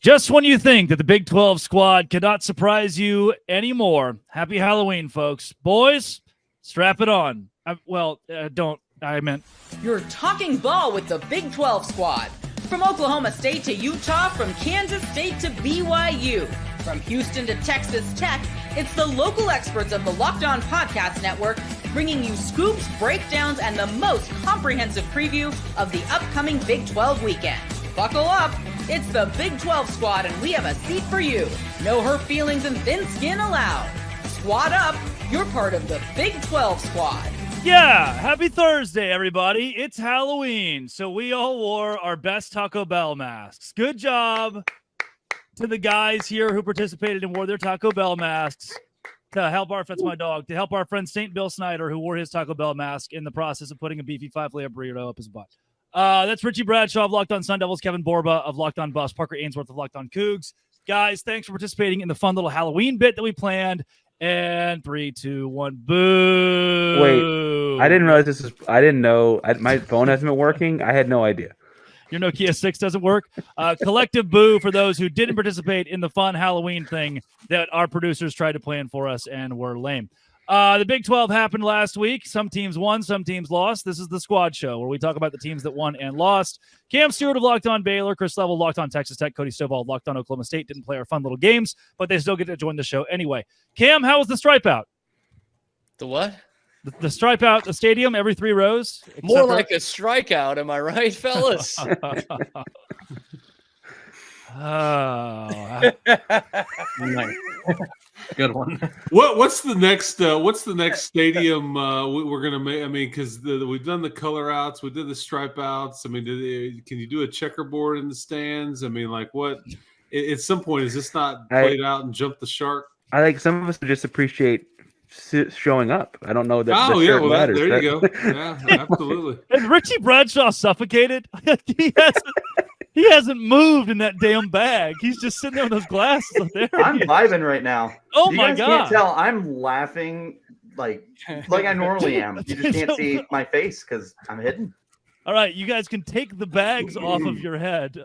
Just when you think that the Big 12 squad cannot surprise you anymore, happy Halloween, folks. Boys, strap it on. I meant. You're talking ball with the Big 12 squad. From Oklahoma State to Utah, from Kansas State to BYU, from Houston to Texas Tech, it's the local experts of the Locked On Podcast Network bringing you scoops, breakdowns, and the most comprehensive preview of the upcoming Big 12 weekend. Buckle up. It's the Big 12 squad, and we have a seat for you. No hurt feelings and thin skin allowed. Squad up. You're part of the Big 12 squad. Yeah, happy Thursday, everybody. It's Halloween, so we all wore our best Taco Bell masks. Good job to the guys here who participated and wore their Taco Bell masks to help that's my dog, to help our friend St. Bill Snyder, who wore his Taco Bell mask in the process of putting a beefy 5-layer burrito up his butt. That's Richie Bradshaw of Locked On Sun Devils, Kevin Borba of Locked On Buffs, Parker Ainsworth of Locked On Cougs. Guys, thanks for participating in the fun little Halloween bit that we planned. And 3, 2, 1, boo. Wait, I didn't realize I didn't know. My phone hasn't been working. I had no idea. Your Nokia 6 doesn't work. Collective boo for those who didn't participate in the fun Halloween thing that our producers tried to plan for us and were lame. The Big 12 happened last week. Some teams won, some teams lost. This is the Squad Show where we talk about the teams that won and lost. Cam Stewart of Locked On Baylor, Chris Level, Locked On Texas Tech, Cody Stovall of Locked On Oklahoma State didn't play our fun little games, but they still get to join the show anyway. Cam, how was the stripe out? The what? The stripe out, the stadium, every 3 rows? More like a strikeout, am I right, fellas? Oh. Nice. Good one. What's the next stadium we're gonna make? I mean, because we've done the color outs, we did the stripe outs. I mean, can you do a checkerboard in the stands? I mean, like what? At some point, is this not played out and jump the shark? I think some of us just appreciate showing up. I don't know that. Oh the yeah, shirt well matters. there you go. Yeah, absolutely. And Richie Bradshaw suffocated. He hasn't moved in that damn bag. He's just sitting there with those glasses up there. I'm vibing right now. Oh you my guys God. can't tell. I'm laughing like I normally am. You just can't see my face because I'm hidden. All right, you guys can take the bags off of your head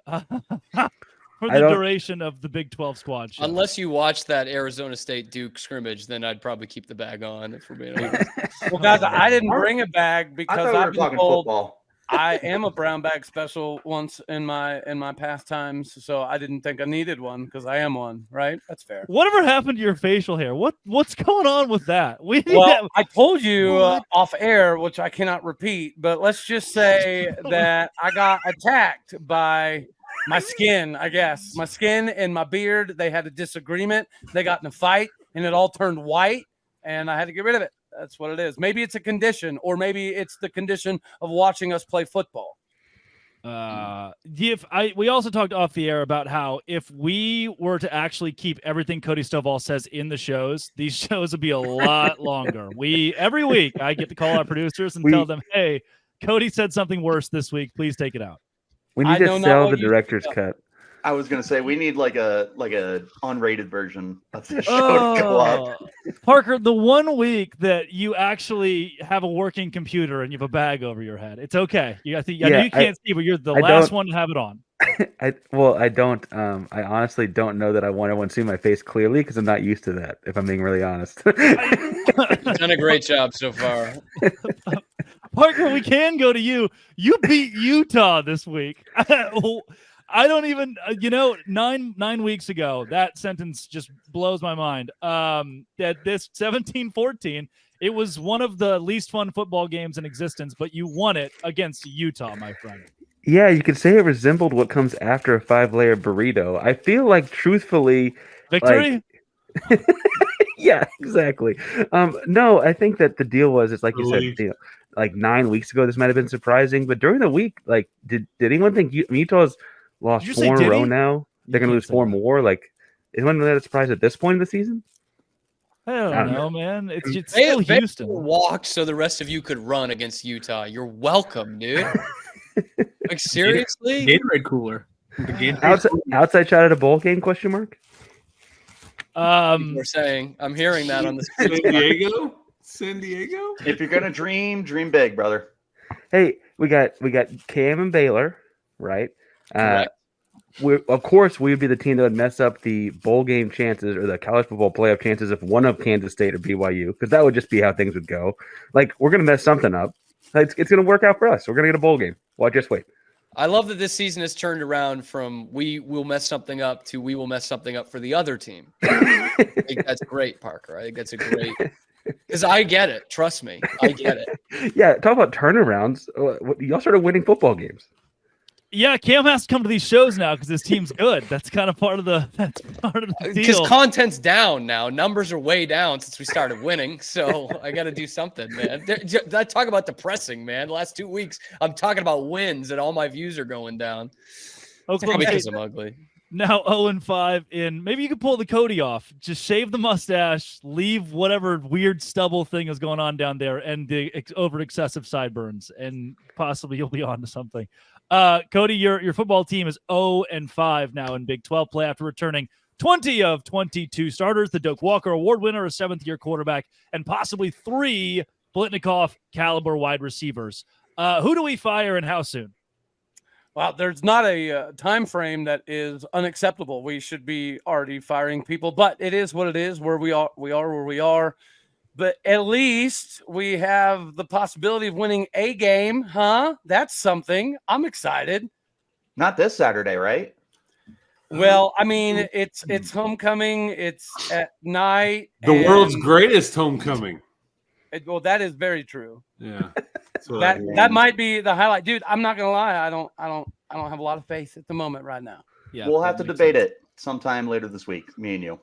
for the duration of the Big 12 squad show. Unless you watch that Arizona State Duke scrimmage, then I'd probably keep the bag on. If we're being honest. Well, guys, I didn't bring a bag I because thought we I've were been talking told football. I am a brown bag special once in my past times, so I didn't think I needed one because I am one, right? That's fair. Whatever happened to your facial hair? What's going on with that? I told you off air, which I cannot repeat, but let's just say that I got attacked by my skin, I guess. My skin and my beard, they had a disagreement. They got in a fight, and it all turned white, and I had to get rid of it. That's what it is. Maybe it's a condition, or maybe it's the condition of watching us play football. We also talked off the air about how if we were to actually keep everything Cody Stovall says in the shows, these shows would be a lot longer. Every week I get to call our producers and tell them, "Hey, Cody said something worse this week. Please take it out." We need to sell the director's cut. I was gonna say we need like a unrated version of this show to go up. Parker, the 1 week that you actually have a working computer and you have a bag over your head, it's okay. I know you can't see, but you're the last one to have it on. I don't. I honestly don't know that I want everyone to see my face clearly because I'm not used to that. If I'm being really honest. You've done a great job so far. Parker, we can go to you. You beat Utah this week. I don't even, 9 weeks ago, that sentence just blows my mind. That this 17-14, it was one of the least fun football games in existence, but you won it against Utah, my friend. Yeah, you could say it resembled what comes after a 5-layer burrito. I feel like, truthfully, victory. Yeah, exactly. No, I think that the deal was, it's like you said, like 9 weeks ago, this might have been surprising, but during the week, like, did anyone think Utah's lost 4 in a row now? They're going to lose 4 more. Like, is anyone that surprised at this point in the season? I don't know, man. It's still Houston. Walked so the rest of you could run against Utah. You're welcome, dude. Like, seriously? Gatorade cooler. Outside shot at a bowl game? Question mark. We're saying I'm hearing that on the San Diego. If you're gonna dream big, brother. Hey, we got Cam and Baylor, right? of course, we would be the team that would mess up the bowl game chances or the college football playoff chances if one of Kansas State or BYU, because that would just be how things would go. Like, we're going to mess something up. It's going to work out for us. We're going to get a bowl game. Well, just wait. I love that this season has turned around from we will mess something up to we will mess something up for the other team. I think that's great, Parker. I think that's a great – because I get it. Trust me. I get it. Yeah, talk about turnarounds. Y'all started winning football games. Yeah, Cam has to come to these shows now because his team's good. That's kind of part of the deal. Because content's down now. Numbers are way down since we started winning. So I got to do something, man. I talk about depressing, man. The last 2 weeks, I'm talking about wins, and all my views are going down. Oklahoma Because State I'm ugly. now 0-5 in. Maybe you could pull the Cody off. Just shave the mustache, leave whatever weird stubble thing is going on down there, and the over excessive sideburns, and possibly you'll be on to something. Cody, your football team is 0-5 now in Big 12 play after returning 20 of 22 starters. The Doak Walker Award winner, a seventh-year quarterback, and possibly 3 Blitnikoff caliber wide receivers. Who do we fire and how soon? Well, there's not a time frame that is unacceptable. We should be already firing people, but it is what it is. Where we are where we are. But at least we have the possibility of winning a game, huh? That's something. I'm excited. Not this Saturday, right? Well, I mean, it's homecoming. It's at night. The world's greatest homecoming. Well, that is very true. Yeah. That might be the highlight, dude. I'm not gonna lie. I don't have a lot of faith at the moment right now. Yeah, we'll have to debate it sometime later this week, me and you.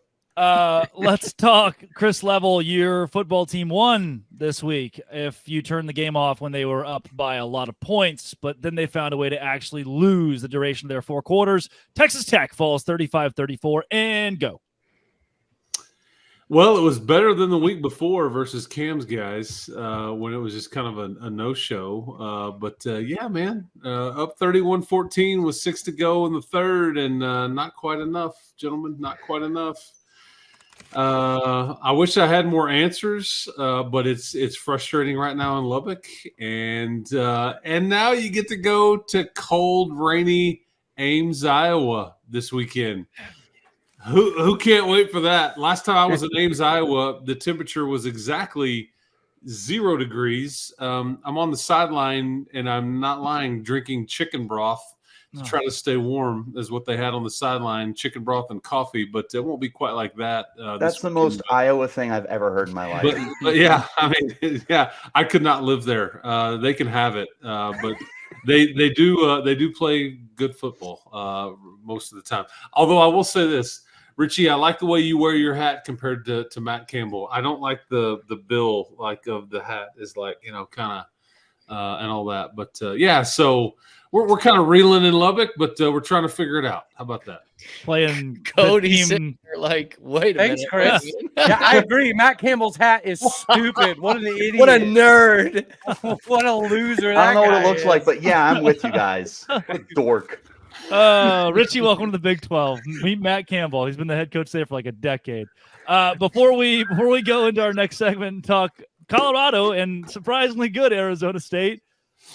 Let's talk Chris Level. Your football team won this week if you turn the game off when they were up by a lot of points, but then they found a way to actually lose the duration of their 4 quarters. Texas Tech falls 35-34 and go. Well, it was better than the week before versus Cam's guys when it was just kind of a no-show. But yeah, man, up 31-14 with 6 to go in the third, and not quite enough, gentlemen, not quite enough. I wish I had more answers, but it's frustrating right now in Lubbock, and now you get to go to cold, rainy Ames, Iowa this weekend. Who can't wait for that? Last time I was in Ames, Iowa, the temperature was exactly 0 degrees. I'm on the sideline, and I'm not lying, drinking chicken broth to try to stay warm is what they had on the sideline, chicken broth and coffee, but it won't be quite like that. That's the most Iowa thing I've ever heard in my life. But yeah, I mean, yeah, I could not live there. They can have it, but they do play good football most of the time. Although I will say this, Richie, I like the way you wear your hat compared to Matt Campbell. I don't like the bill like of the hat is like, kind of and all that. But yeah, so we're kind of reeling in Lubbock, but we're trying to figure it out. How about that? Playing Cody sitting there like, wait a Thanks, minute. Chris. Yeah, I agree. Matt Campbell's hat is stupid. What an idiot. What a nerd. What a loser. I don't know what guy it looks is. like, but yeah, I'm with you guys. Dork. Richie, welcome to the Big 12. Meet Matt Campbell. He's been the head coach there for like a decade. Before we go into our next segment and talk Colorado and surprisingly good Arizona State,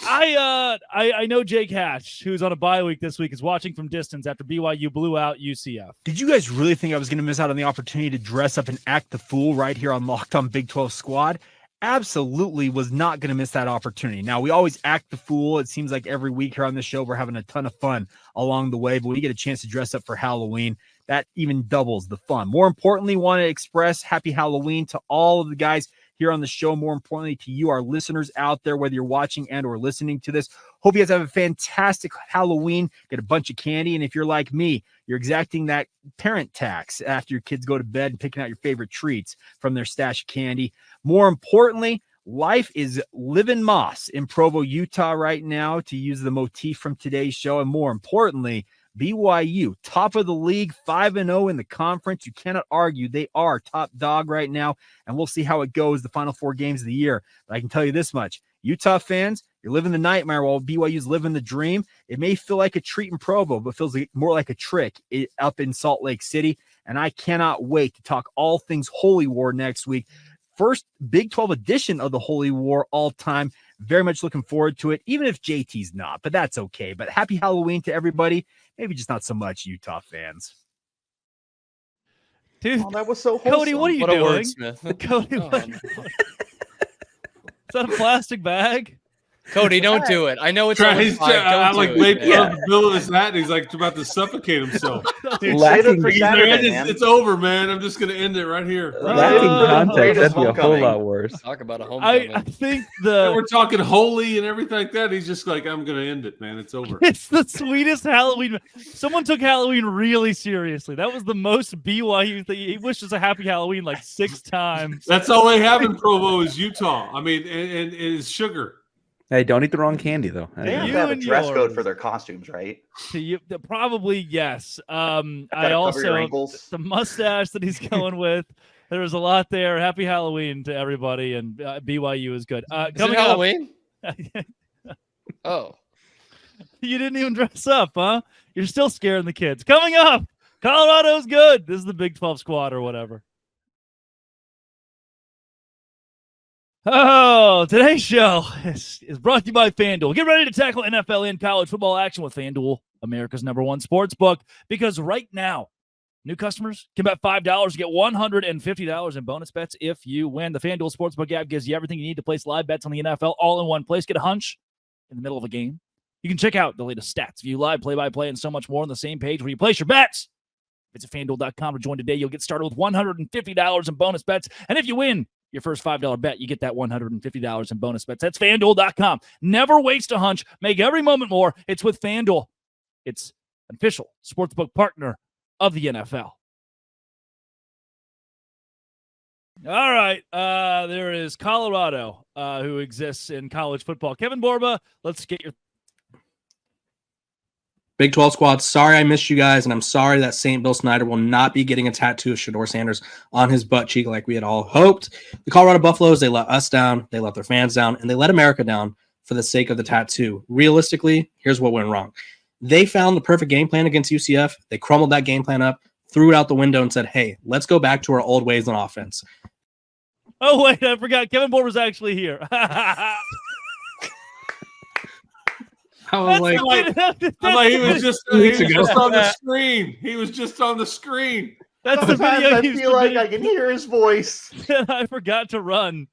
I know Jake Hatch, who's on a bye week this week, is watching from distance after BYU blew out UCF. Did you guys really think I was going to miss out on the opportunity to dress up and act the fool right here on Locked On Big 12 Squad? Absolutely was not going to miss that opportunity. Now, we always act the fool. It seems like every week here on the show, we're having a ton of fun along the way, but when you get a chance to dress up for Halloween, that even doubles the fun. More importantly, want to express happy Halloween to all of the guys here on the show. More importantly, to you, our listeners out there, whether you're watching and or listening to this. Hope you guys have a fantastic Halloween. Get a bunch of candy. And if you're like me, you're exacting that parent tax after your kids go to bed and picking out your favorite treats from their stash of candy. More importantly, life is living moss in Provo, Utah right now, to use the motif from today's show. And more importantly, BYU, top of the league, 5-0 in the conference. You cannot argue. They are top dog right now, and we'll see how it goes the final 4 games of the year. But I can tell you this much. Utah fans, you're living the nightmare while BYU's living the dream. It may feel like a treat in Provo, but feels more like a trick up in Salt Lake City, and I cannot wait to talk all things Holy War next week. First Big 12 edition of the Holy War all time. Very much looking forward to it, even if JT's not, but that's okay. But happy Halloween to everybody. maybe just not so much Utah fans. Dude, Oh, that was so wholesome. Cody, what are you What a doing? wordsmith. Cody, Oh, what? no. Is that a plastic bag? Cody, don't do it. I know it's only He's 5. I Don't like do laid it. down man. the bill of his hat, and he's like about to suffocate himself. Dude, Lacking- save it for He's like, Saturday, man. it's over, man. I'm just gonna end it right here. Lacking Oh, context, greatest that'd be a whole homecoming. lot worse. Talk about a I homecoming. think And we're talking holy and everything like that. He's just like, I'm gonna end it, man. It's over. it's the sweetest Halloween. Someone took Halloween really seriously. That was the most BYU thing. He wished us a happy Halloween like 6 times. That's all they have in Provo is Utah. I mean, and is sugar. Hey, don't eat the wrong candy though. They have You to have a and dress code yours. for their costumes, right? To you, probably yes. I Gotta cover your also ankles. the mustache that he's going with. There was a lot there. Happy Halloween to everybody, and BYU is good. Is it Coming up, Halloween? Oh. you didn't even dress up, huh? You're still scaring the kids. Coming up, Colorado's good. This is the Big 12 squad or whatever. Oh, today's show is brought to you by FanDuel. Get ready to tackle NFL and college football action with FanDuel, America's #1 sports book, because right now, new customers can bet $5 to get $150 in bonus bets if you win. The FanDuel Sportsbook app gives you everything you need to place live bets on the NFL all in one place. Get a hunch in the middle of a game. You can check out the latest stats, view live play-by-play, and so much more on the same page where you place your bets. Visit FanDuel.com to join today. You'll get started with $150 in bonus bets. And if you win your first $5 bet, you get that $150 in bonus bets. That's FanDuel.com. Never waste a hunch. Make every moment more. It's with FanDuel. It's an official sportsbook partner of the NFL. All right. There is Colorado, who exists in college football. Kevin Borba, let's get your... Big 12 squad, sorry I missed you guys, and I'm sorry that St. Bill Snyder will not be getting a tattoo of Shedeur Sanders on his butt cheek like we had all hoped. The Colorado Buffaloes, they let us down, they let their fans down, and they let America down for the sake of the tattoo. Realistically, here's what went wrong. They found the perfect game plan against UCF. They crumbled that game plan up, threw it out the window, and said, hey, let's go back to our old ways on offense. Oh, wait, I forgot. Kevin Borba's actually here. I was like, I'm like, he was just on the screen. He was just on the screen. That's the Sometimes video I you feel like I can hear his voice. that I forgot to run.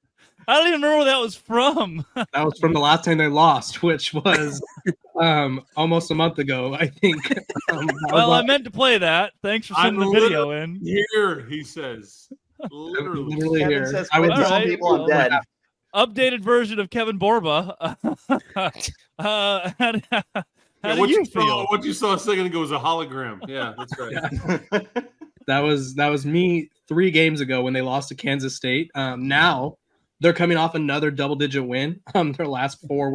I don't even remember where that was from. that was from the last time they lost, which was almost a month ago, I think. Well, I meant to play that. Thanks for sending the video in. Here, he says. Literally Kevin here. says, I quit was telling Alright, people I'm well, dead. Updated version of Kevin Borba. How do what you saw, feel? what you saw a second ago was a hologram. Yeah, that's right. That was me 3 games ago when they lost to Kansas State. Now they're coming off another double-digit win. Their last 4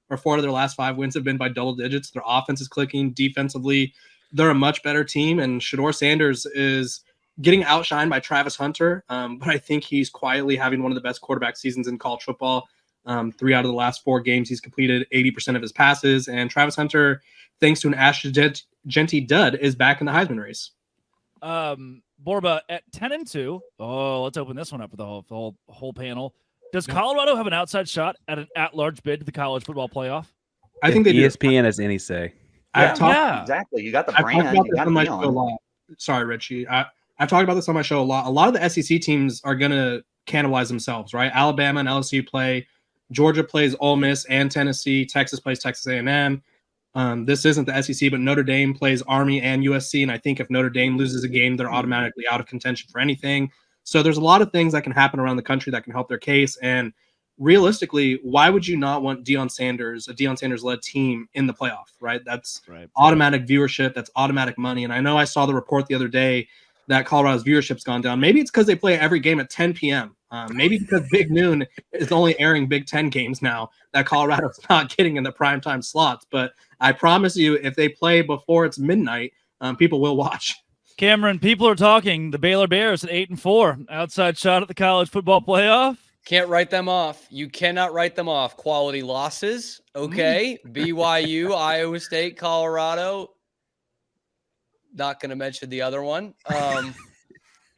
of their last 5 wins have been by double digits. Their offense is clicking. Defensively, they're a much better team. And Shedeur Sanders is getting outshined by Travis Hunter, but I think he's quietly having one of the best quarterback seasons in college football. 3 out of the last 4 games, he's completed 80% of his passes. And Travis Hunter, thanks to an Ash Genty dud, is back in the Heisman race. Borba at 10-2. Oh, let's open this one up for the whole panel. Does Colorado have an outside shot at an at-large bid to the college football playoff? I think they do. ESPN has any say. Yeah. Exactly. You got the I've brand. talked about You this got on my show a Deion. lot. Sorry, Richie. I've talked about this on my show a lot. A lot of the SEC teams are going to cannibalize themselves, right? Alabama and LSU play. Georgia plays Ole Miss and Tennessee. Texas plays Texas A&M. This isn't the SEC, but Notre Dame plays Army and USC. And I think if Notre Dame loses a game, they're automatically out of contention for anything. So there's a lot of things that can happen around the country that can help their case. And realistically, why would you not want a Deion Sanders-led team in the playoff, right? That's automatic viewership. That's automatic money. And I know I saw the report the other day that Colorado's viewership's gone down. Maybe it's because they play every game at 10 p.m. Maybe because Big Noon is only airing Big Ten games now that Colorado's not getting in the primetime slots. But I promise you, if they play before it's midnight, people will watch. Cameron, people are talking. The Baylor Bears at 8-4. Outside shot at the college football playoff. Can't write them off. You cannot write them off. Quality losses. Okay. BYU, Iowa State, Colorado. Not going to mention the other one.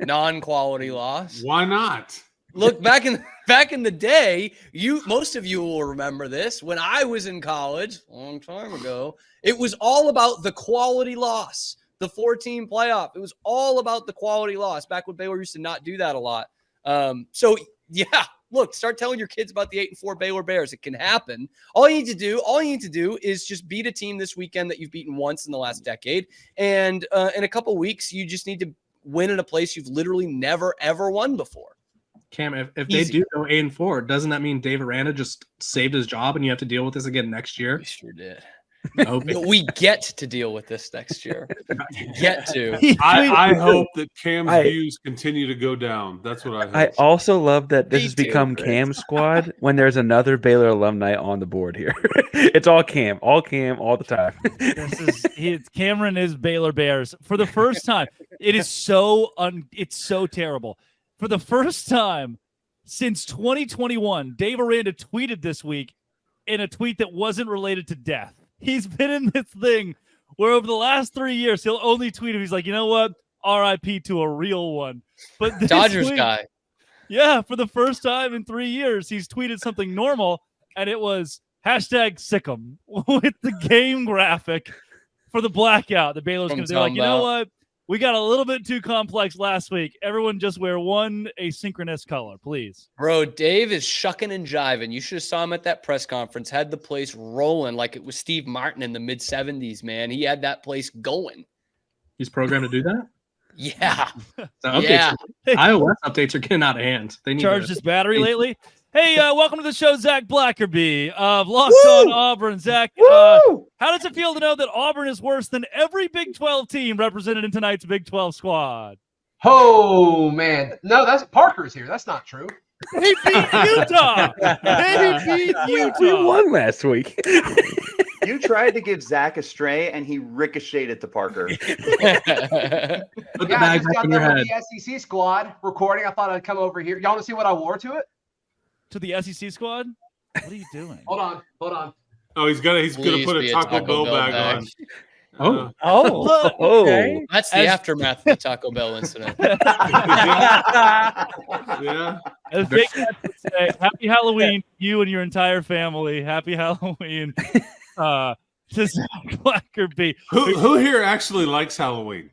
Non-quality loss. Why not? Look, back in the day, most of you will remember this. When I was in college, a long time ago, it was all about the quality loss, the 4-team playoff. It was all about the quality loss. Back when Baylor used to not do that a lot. So yeah, look, start telling your kids about the 8-4 Baylor Bears. It can happen. All you need to do is just beat a team this weekend that you've beaten once in the last decade, and in a couple weeks, you just need to win in a place you've literally never ever won before. Cam, if they do go 8-4, doesn't that mean Dave Aranda just saved his job and you have to deal with this again next year? We sure did. No, We get to deal with this next year. Get to. I hope that Cam's views continue to go down. That's what I hope. I also love that this Me has too, become Chris. Cam's squad when there's another Baylor alumni on the board here. It's all Cam, all the time. Cameron is Baylor Bears for the first time. It is it's so terrible. For the first time since 2021, Dave Aranda tweeted this week in a tweet that wasn't related to death. He's been in this thing where over the last 3 years, he'll only tweet him. He's like, you know what? RIP to a real one. But this Dodgers week, guy. Yeah, for the first time in 3 years, he's tweeted something normal, and it was #Sick'em with the game graphic for the blackout. The Baylor's going to do like, you know what? We got a little bit too complex last week. Everyone just wear one asynchronous color, please. Bro, Dave is shucking and jiving. You should have saw him at that press conference. Had the place rolling like it was Steve Martin in the mid-'70s, man. He had that place going. He's programmed to do that? Yeah. So iOS updates are getting out of hand. They need charged his battery lately. Hey, welcome to the show, Zach Blackerby of Locked On Auburn. Zach, how does it feel to know that Auburn is worse than every Big 12 team represented in tonight's Big 12 squad? Oh, man. No, that's Parker's here. That's not true. They beat Utah. We won last week. You tried to give Zach a stray, and he ricocheted to Parker. Put the Yeah, I bag just back got in your done head. with the SEC squad recording. I thought I'd come over here. Y'all want to see what I wore to it? To the SEC squad? What are you doing? Hold on. Oh, he's gonna Please put be a a Taco Taco Bell Bell bag bag. on. Okay. That's the aftermath of the Taco Bell incident. Yeah. As Big Cat would say, happy Halloween, you and your entire family. Happy Halloween. To Zach Blackerby. Who here actually likes Halloween?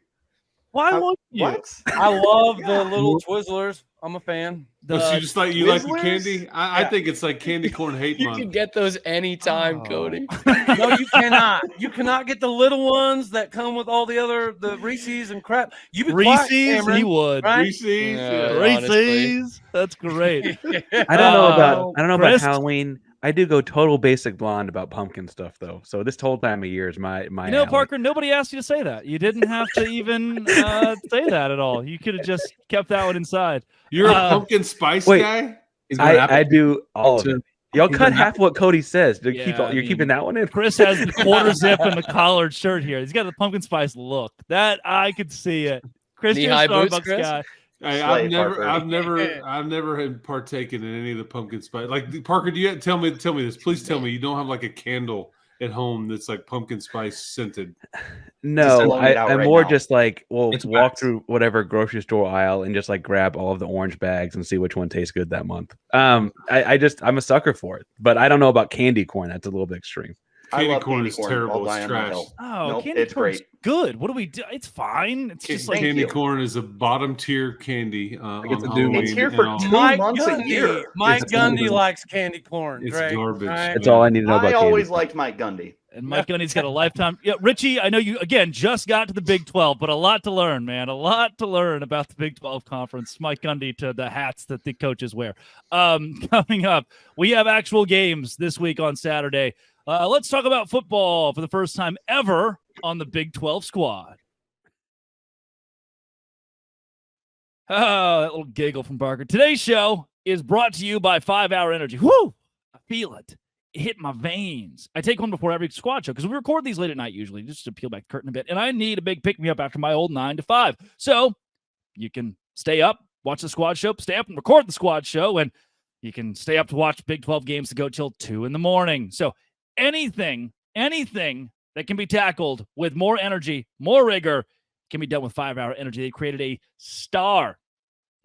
Why won't you? What? I love the little Twizzlers. I'm a fan. So you just like you like the Twizzlers? candy? I think it's like candy corn hate You month. can get those anytime, Cody. No, you cannot. You cannot get the little ones that come with all the Reese's and crap. You be quiet, Reese's, Cameron, he would. right? Reese's. Yeah. Reese's. That's great. I don't know about Chris? Halloween. I do go total basic blonde about pumpkin stuff though. So this whole time of year is my. You know, alley. Parker, nobody asked you to say that. You didn't have to even say that at all. You could have just kept that one inside. You're a pumpkin spice wait. guy? He's going I do all of to- it. Y'all he's cut gonna half what Cody says. To Yeah, keep all, I you're mean- keeping that one in. Chris has the quarter zip and the collared shirt here. He's got the pumpkin spice look. That I could see it. Chris, you're a Knee-high boots, Starbucks Chris? guy. I've Parker. never had partaken in any of the pumpkin spice. Like Parker, do you tell me this? Please tell me you don't have like a candle at home that's like pumpkin spice scented. No, blowing it out I'm right more now. just like we'll It's walk wax. through whatever grocery store aisle and just like grab all of the orange bags and see which one tastes good that month. I'm a sucker for it, but I don't know about candy corn. That's a little bit extreme. I Candy love corn candy is corn. terrible. I'll die It's on that trash. hill. Oh, Nope, candy it's corn's great. good. What do we do? It's fine. It's just like Candy you. corn is a bottom tier candy. get On to do- Halloween, It's here for and 2 Mike months a Gundy. year. Mike It's Gundy garbage. likes candy corn. It's Greg, garbage. right? That's all I need to know about I candy. always liked Mike Gundy. And Mike Gundy's got a lifetime. Yeah, Richie, I know you again just got to the Big 12, but a lot to learn, man. A lot to learn about the Big 12 conference. Mike Gundy to the hats that the coaches wear. Coming up, we have actual games this week on Saturday. Let's talk about football for the first time ever on the Big 12 squad. Oh, that little giggle from Parker. Today's show is brought to you by 5 Hour Energy. Woo! I feel it. It hit my veins. I take one before every squad show because we record these late at night usually, just to peel back the curtain a bit. And I need a big pick-me-up after my old 9 to 5. So you can stay up, watch the squad show, stay up and record the squad show, and you can stay up to watch Big 12 games to go till 2 in the morning. So anything that can be tackled with more energy, more rigor, can be done with 5 Hour Energy. They created a star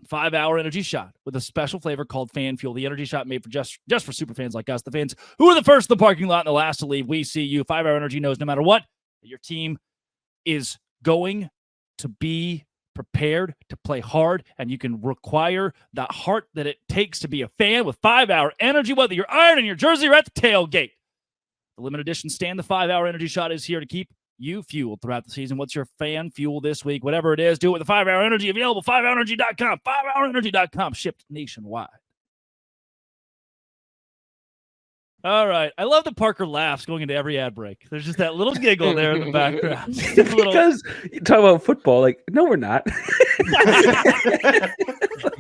5-hour energy shot with a special flavor called Fan Fuel. The energy shot made for just for super fans like us, the fans who are the first in the parking lot and the last to leave. We see you. 5-hour energy knows no matter what, your team is going to be prepared to play hard, and you can require that heart that it takes to be a fan with 5-hour energy, whether you're ironing your jersey or at the tailgate. The limited edition Stand the 5-hour energy shot is here to keep you fueled throughout the season. What's your fan fuel this week? Whatever it is, do it with the 5-hour energy. Available 5hourenergy.com. 5hourenergy.com. Shipped nationwide. All right. I love that Parker laughs going into every ad break. There's just that little giggle there in the background. Because you talk about football, like, no, we're not.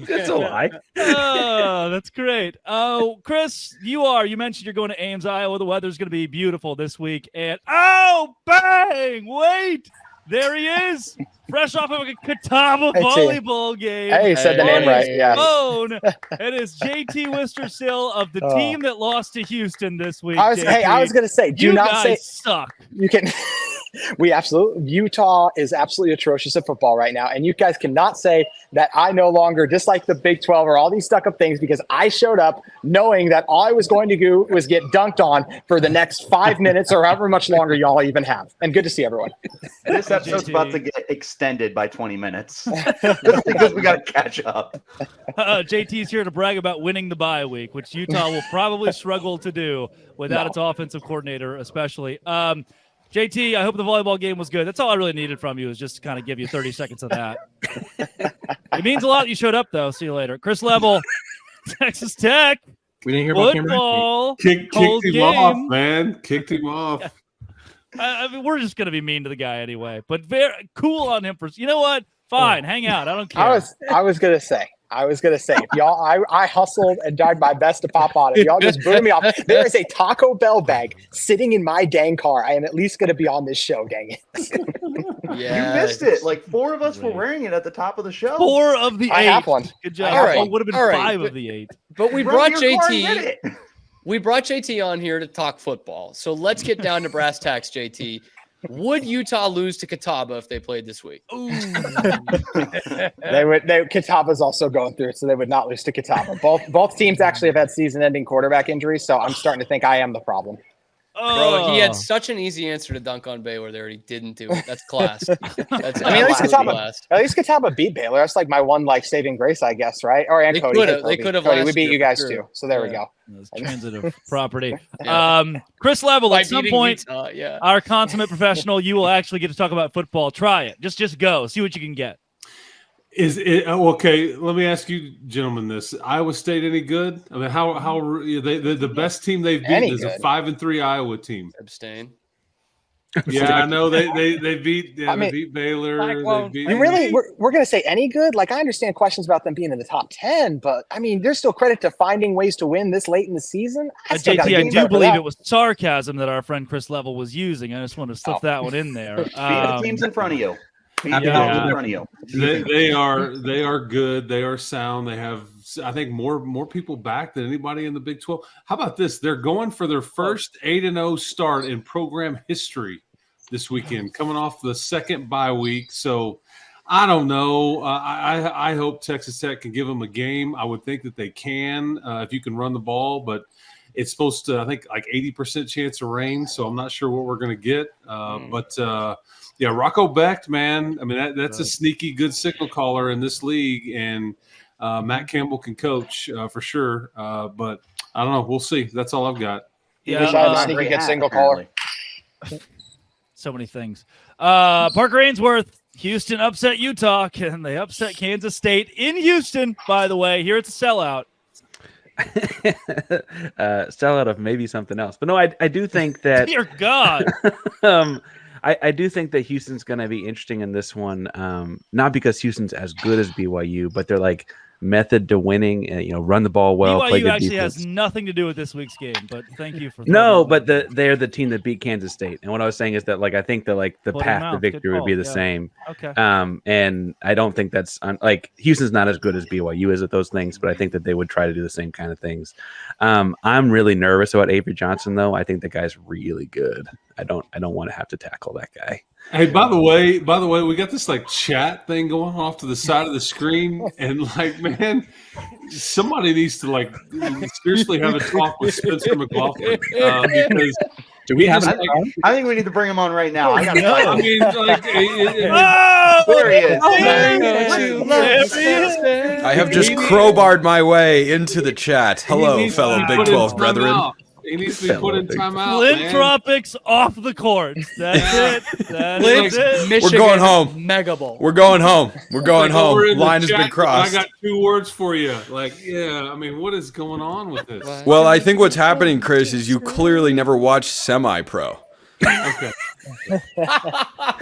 That's a lie. Oh, that's great. Oh, Chris, you mentioned you're going to Ames, Iowa. The weather's going to be beautiful this week. And oh, bang! Wait, there he is, fresh off of a Catawba volleyball game. Hey, you said the name right. Yeah. It is JT Wistersill of the team that lost to Houston this week. I was going to say, do you not guys say suck. You can. Utah is absolutely atrocious at football right now, and you guys cannot say that I no longer dislike the Big 12 or all these stuck-up things, because I showed up knowing that all I was going to do was get dunked on for the next 5 minutes or however much longer y'all even have. And good to see everyone. This episode's about to get extended by 20 minutes just because we got to catch up. JT's here to brag about winning the bye week, which Utah will probably struggle to do without its offensive coordinator, especially. JT, I hope the volleyball game was good. That's all I really needed from you, is just to kind of give you 30 seconds of that. It means a lot you showed up, though. See you later. Chris Level, Texas Tech. We didn't hear about football. Kicked him off, man. Kicked him off. Yeah. I mean, we're just going to be mean to the guy anyway. But very cool on him. You know what? Fine. Hang out. I don't care. I was going to say, if y'all, I hustled and tried my best to pop on. If y'all just booted me off, there is a Taco Bell bag sitting in my dang car. I am at least going to be on this show, dang it. Yeah, you missed it. Like 4 of us were wearing it at the top of the show. 4 of the 8. I have one. Good job. All right. It would have been 5 of the 8. But we brought JT. We brought JT on here to talk football. So let's get down to brass tacks, JT. Would Utah lose to Catawba if they played this week? They would. Catawba's also going through it, so they would not lose to Catawba. Both teams actually have had season-ending quarterback injuries, so I'm starting to think I am the problem. Bro, he had such an easy answer to dunk on Baylor there. He didn't do it. That's class. That's at least Catawba beat Baylor. That's like my one saving grace, I guess, right? Or they Cody. They could have. Cody, we beat you guys too. So there we go. That's transitive property. Chris Level, at some point, our consummate professional, you will actually get to talk about football. Try it. Just go. See what you can get. Is it okay? Let me ask you, gentlemen, this: Iowa State any good? I mean, how the best team they've beaten is a 5-3 Iowa team. Abstain. Yeah, I know they beat. Yeah, they beat Baylor. We're gonna say any good? Like, I understand questions about them being in the top 10, but I mean, there's still credit to finding ways to win this late in the season. JT, I do believe it was sarcasm that our friend Chris Level was using. I just want to slip that one in there. The team's in front of you. They are good. They are sound. They have, I think, more people back than anybody in the Big 12. How about this? They're going for their first 8-0 start in program history this weekend, coming off the second bye week. So I don't know. I hope Texas Tech can give them a game. I would think that they can if you can run the ball, but it's supposed to, I think, like 80% chance of rain. So I'm not sure what we're going to get. Yeah, Rocco Becht, man. I mean, that's a sneaky good signal caller in this league, and Matt Campbell can coach for sure. But I don't know. We'll see. That's all I've got. Yeah, a sneaky good single caller. So many things. Parker Ainsworth, Houston upset Utah. Can they upset Kansas State in Houston, by the way? Here it's a sellout. Sellout of maybe something else. But no, I do think that – Dear God. I do think that Houston's going to be interesting in this one, not because Houston's as good as BYU, but they're like method to winning, run the ball well. BYU play good actually defense. has nothing to do with this week's game, but thank you for they're the team that beat Kansas State. And what I was saying is that I think that the path to victory would be the same. Okay. And I don't think that's Houston's not as good as BYU is at those things, but I think that they would try to do the same kind of things. I'm really nervous about Avery Johnson though. I think the guy's really good. I don't want to have to tackle that guy. Hey, by the way, we got this like chat thing going off to the side of the screen, and like, man, somebody needs to like seriously have a talk with Spencer McLaughlin because Do we have? I think we need to bring him on right now. I got. I mean, like, There he is. I have just crowbarred my way into the chat. Hello, fellow Big 12 brethren. He needs to be put in timeout. Flint Tropics off the court. That's it. That is it. Michigan, We're going home. Mega Bowl. We're going home. We're going Like, over home. in the Line has chat, been crossed. I got 2 words for you. Like, yeah, I mean, what is going on with this? Well, I think what's happening, Chris, is you clearly never watched Semi-Pro. Okay.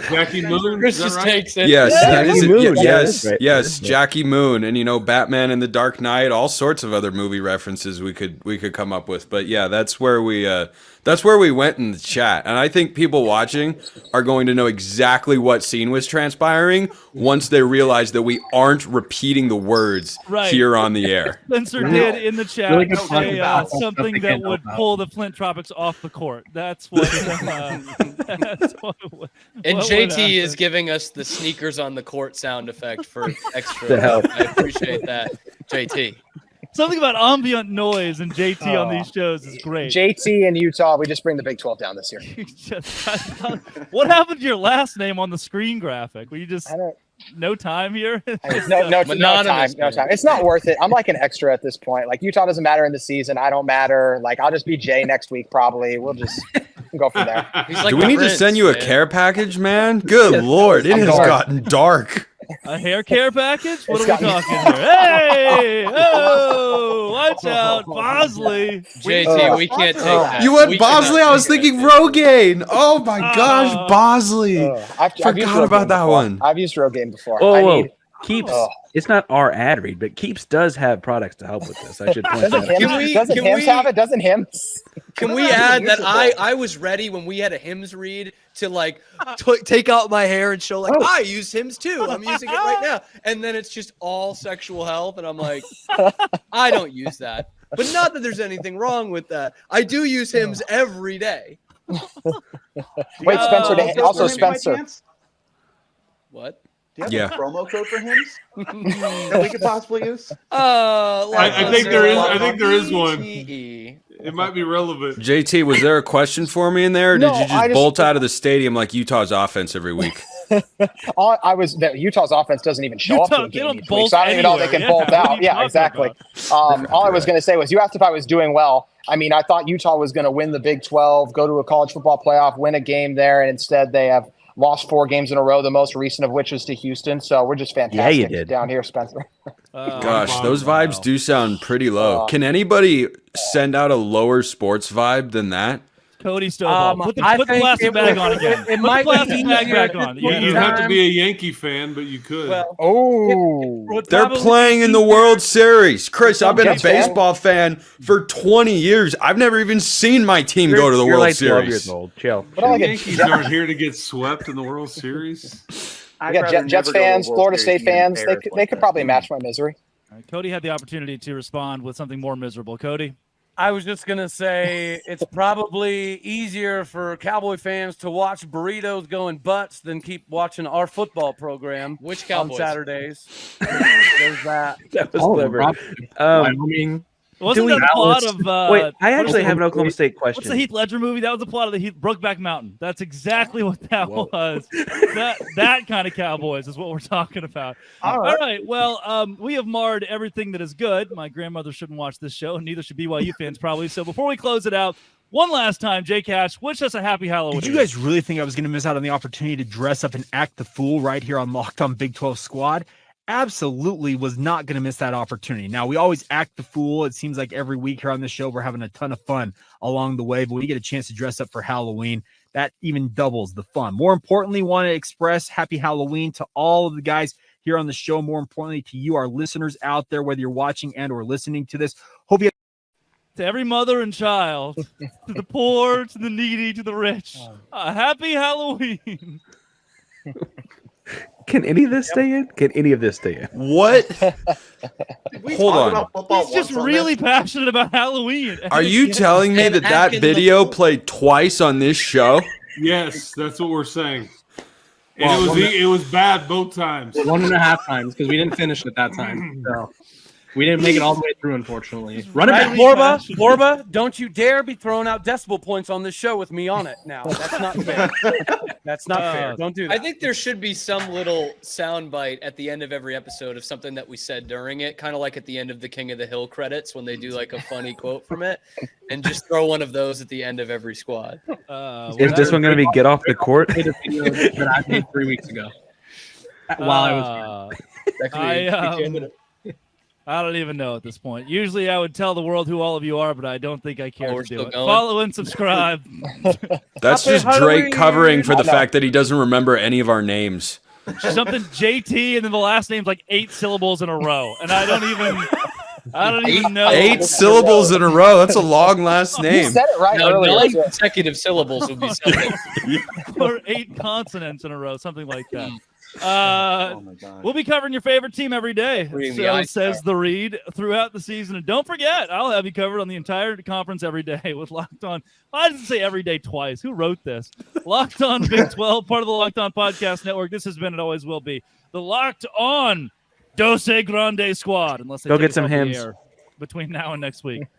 Jackie Moon. Chris Is that just right? takes it. Yes, that is Jackie it. Moon, yeah, Yes, that's right. yes, Jackie Moon, and Batman and the Dark Knight, all sorts of other movie references we could come up with. But yeah, that's where we went in the chat, and I think people watching are going to know exactly what scene was transpiring once they realize that we aren't repeating the words here on the air. Spencer did in the chat Really good say fun. something that would pull the Flint Tropics off the court. That's what. That's what And what JT would is happen. giving us the sneakers on the court sound effect for extra. The hell. I appreciate that, JT. Something about ambient noise and JT on these shows is great. JT and Utah, we just bring the Big 12 down this year. What happened to your last name on the screen graphic? Were you just I don't. no time here? No time. It's not worth it. I'm like an extra at this point. Like Utah doesn't matter in the season. I don't matter. Like I'll just be Jay next week probably. We'll just go from there. He's like Do we the need to Prince, send you a man. care package, man? Good Lord, it I'm has dark. gotten dark. A hair care package? What It's are we got- talking here? Hey! Oh! Watch out, Bosley! JT, we can't take that. You went We Bosley? cannot I was take thinking that. Rogaine. Oh my gosh, Bosley. I've used Forgot about Rogaine that before. one. I've used Rogaine before. Oh, Keeps. Oh. It's not our ad read, but Keeps does have products to help with this. I should point Doesn't that out. Hims have it? Doesn't Hims? Can we add that I was ready when we had a Hims read to like take out my hair and show like I use Hims too. I'm using it right now. And then it's just all sexual health. And I'm like, I don't use that. But not that there's anything wrong with that. I do use Hims every day. Wait, Spencer. Also, Spencer. What? Do you have Yeah. a promo code for him that we could possibly use? I think there is. I think there is one. E. It might be relevant. JT, was there a question for me in there? Or No, did you just I just- bolt out of the stadium like Utah's offense every week? Utah's offense doesn't even show up to the They game don't each week, bolt so I don't even know if they can anywhere. bolt Yeah, what are out. you Yeah, talking exactly. about? All I was going to say was you asked if I was doing well. I mean, I thought Utah was going to win the Big 12, go to a college football playoff, win a game there, and instead they have lost 4 games in a row, the most recent of which was to Houston. So we're just fantastic you did. down here, Spencer. Gosh, those vibes do sound pretty low. Can anybody send out a lower sports vibe than that? Cody Stovall. Put the I put the think plastic it bag would- on again. it Put might the be plastic bag easier back on. to Yeah. You'd have to be a Yankee fan, but you could. They're playing in the World Series. Chris, I've been a Jets fan. baseball fan for 20 years. I've never even seen my team go to the You're World like 12 Series. years old. Chill. The Yankees aren't here to get swept in the World Series. We got Jets fans, Florida State fans. They could probably match my misery. All right, Cody had the opportunity to respond with something more miserable. Cody? I was just gonna say it's probably easier for Cowboy fans to watch burritos going butts than keep watching our football program. Which on Cowboys? Saturdays? There's that. That was Oh, clever. Rob- Um, Wasn't we- that the plot of wait, I what actually is have an it? Oklahoma State What's the question. Heath Ledger movie? That was the plot of the Brokeback Mountain. That's exactly what that was. That kind of Cowboys is what we're talking about. All right. Well, we have marred everything that is good. My grandmother shouldn't watch this show, and neither should BYU fans probably. So before we close it out, one last time, Jay Cash, wish us a happy Halloween. Did you guys really think I was going to miss out on the opportunity to dress up and act the fool right here on Locked On Big 12 Squad? Absolutely was not going to miss that opportunity. Now, we always act the fool. It seems like every week here on the show, we're having a ton of fun along the way, but we get a chance to dress up for Halloween. That even doubles the fun. More importantly, want to express happy Halloween to all of the guys here on the show. More importantly, to you, our listeners out there, whether you're watching and or listening to this. Hope you to every mother and child, to the poor, to the needy, to the rich, a happy Halloween. Can any of this stay in? Can any of this stay in? What? Hold on. He's just really passionate about Halloween. Are you telling me that Atkins video played twice on this show? Yes, that's what we're saying. And it was bad both times. 1.5 times because we didn't finish it that time. So we didn't make it all the way through, unfortunately. Run it Right, back. Borba, don't you dare be throwing out decimal points on this show with me on it now. That's not fair. That's not fair. Don't do that. I think there should be some little sound bite at the end of every episode of something that we said during it, kind of like at the end of the King of the Hill credits when they do like a funny quote from it, and just throw one of those at the end of every squad. Is this one going to be get off the court? That I made 3 weeks ago while I was here. I don't even know at this point. Usually I would tell the world who all of you are, but I don't think I care to do it. Going. Follow and subscribe. That's just Drake covering for the fact that he doesn't remember any of our names. Something JT and then the last name's like 8 syllables in a row. And I don't even know. 8 syllables in a row. That's a long last name. You said it right earlier. 9 consecutive syllables would be something. Or 8 consonants in a row, something like that. Oh my God. We'll be covering your favorite team every day. So says the Reed throughout the season. And don't forget, I'll have you covered on the entire conference every day with Locked On. Why does it say every day twice? Who wrote this? Locked On Big 12, part of the Locked On Podcast Network. This has been and always will be the Locked On Dose Grande Squad. Unless they Go take get some us off the hymns air between now and next week.